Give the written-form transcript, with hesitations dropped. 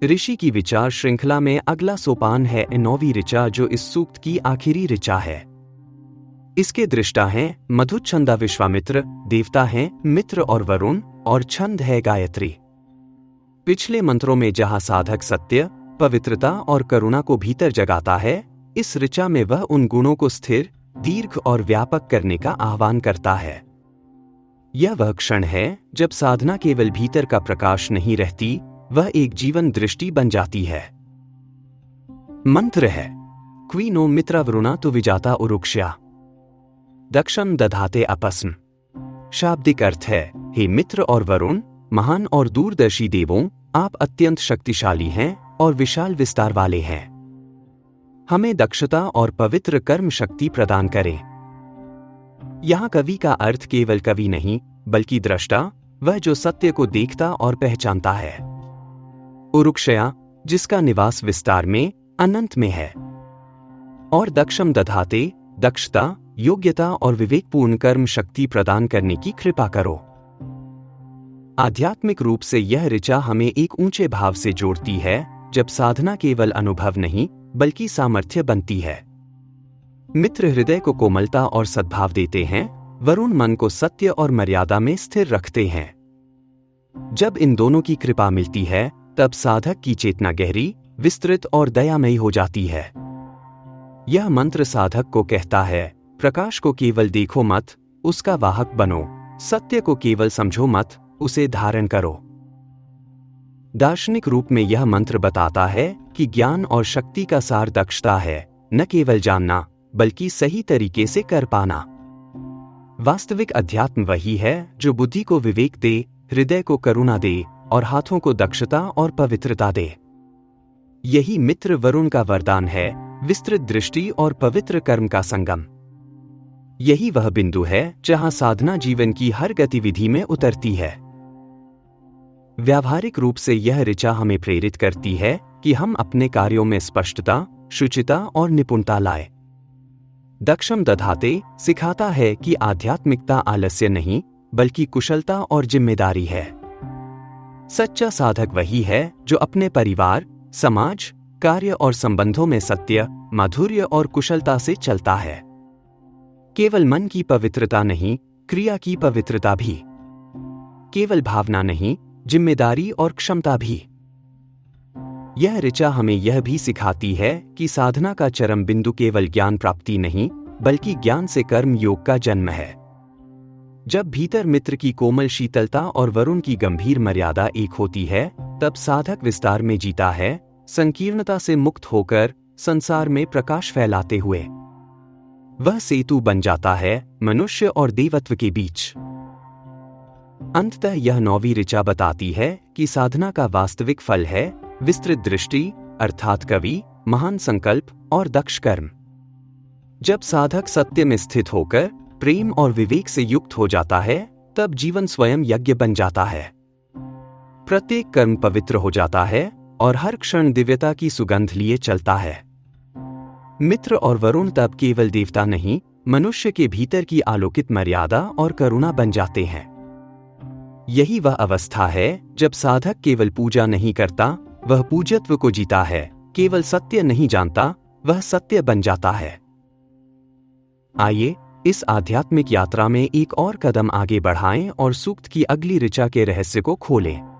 ऋषि की विचार श्रृंखला में अगला सोपान है 9वीं ऋचा, जो इस सूक्त की आखिरी ऋचा है। इसके दृष्टा हैं मधुच्छंदा विश्वामित्र, देवता हैं मित्र और वरुण, और छंद है गायत्री। पिछले मंत्रों में जहां साधक सत्य, पवित्रता और करुणा को भीतर जगाता है, इस ऋचा में वह उन गुणों को स्थिर, दीर्घ और व्यापक करने का आह्वान करता है। यह वह क्षण है जब साधना केवल भीतर का प्रकाश नहीं रहती, वह एक जीवन दृष्टि बन जाती है। मंत्र है क्वीनो मित्रा वरुणा तु विजाता उरुक्ष्या दक्षम दधाते अपस्म। शाब्दिक अर्थ है, हे मित्र और वरुण, महान और दूरदर्शी देवों, आप अत्यंत शक्तिशाली हैं और विशाल विस्तार वाले हैं। हमें दक्षता और पवित्र कर्म शक्ति प्रदान करें। यहां कवि का अर्थ केवल कवि नहीं, बल्कि दृष्टा, वह जो सत्य को देखता और पहचानता है। उरुक्षया, जिसका निवास विस्तार में, अनंत में है। और दक्षम दधाते, दक्षता, योग्यता और विवेकपूर्ण कर्म शक्ति प्रदान करने की कृपा करो। आध्यात्मिक रूप से यह ऋचा हमें एक ऊंचे भाव से जोड़ती है, जब साधना केवल अनुभव नहीं बल्कि सामर्थ्य बनती है। मित्र हृदय को कोमलता और सद्भाव देते हैं, वरुण मन को सत्य और मर्यादा में स्थिर रखते हैं। जब इन दोनों की कृपा मिलती है, तब साधक की चेतना गहरी, विस्तृत और दयामयी हो जाती है। यह मंत्र साधक को कहता है, प्रकाश को केवल देखो मत, उसका वाहक बनो। सत्य को केवल समझो मत, उसे धारण करो। दार्शनिक रूप में यह मंत्र बताता है कि ज्ञान और शक्ति का सार दक्षता है, न केवल जानना बल्कि सही तरीके से कर पाना। वास्तविक अध्यात्म वही है जो बुद्धि को विवेक दे, हृदय को करुणा दे और हाथों को दक्षता और पवित्रता दे। यही मित्र वरुण का वरदान है, विस्तृत दृष्टि और पवित्र कर्म का संगम। यही वह बिंदु है जहां साधना जीवन की हर गतिविधि में उतरती है। व्यावहारिक रूप से यह ऋचा हमें प्रेरित करती है कि हम अपने कार्यों में स्पष्टता, शुचिता और निपुणता लाएं। दक्षम दधाते सिखाता है कि आध्यात्मिकता आलस्य नहीं बल्कि कुशलता और जिम्मेदारी है। सच्चा साधक वही है जो अपने परिवार, समाज, कार्य और संबंधों में सत्य, माधुर्य और कुशलता से चलता है। केवल मन की पवित्रता नहीं, क्रिया की पवित्रता भी। केवल भावना नहीं, जिम्मेदारी और क्षमता भी। यह ऋचा हमें यह भी सिखाती है कि साधना का चरम बिंदु केवल ज्ञान प्राप्ति नहीं, बल्कि ज्ञान से कर्म योग का जन्म है। जब भीतर मित्र की कोमल शीतलता और वरुण की गंभीर मर्यादा एक होती है, तब साधक विस्तार में जीता है, संकीर्णता से मुक्त होकर संसार में प्रकाश फैलाते हुए। वह सेतु बन जाता है मनुष्य और देवत्व के बीच। अंततः यह 9वीं ऋचा बताती है कि साधना का वास्तविक फल है विस्तृत दृष्टि, अर्थात कवि, महान संकल्प और दक्ष कर्म। जब साधक सत्य में स्थित होकर प्रेम और विवेक से युक्त हो जाता है, तब जीवन स्वयं यज्ञ बन जाता है। प्रत्येक कर्म पवित्र हो जाता है और हर क्षण दिव्यता की सुगंध लिए चलता है। मित्र और वरुण तब केवल देवता नहीं, मनुष्य के भीतर की आलोकित मर्यादा और करुणा बन जाते हैं। यही वह अवस्था है जब साधक केवल पूजा नहीं करता, वह पूज्यत्व को जीता है। केवल सत्य नहीं जानता, वह सत्य बन जाता है। आइए इस आध्यात्मिक यात्रा में एक और कदम आगे बढ़ाएं और सूक्त की अगली ऋचा के रहस्य को खोलें।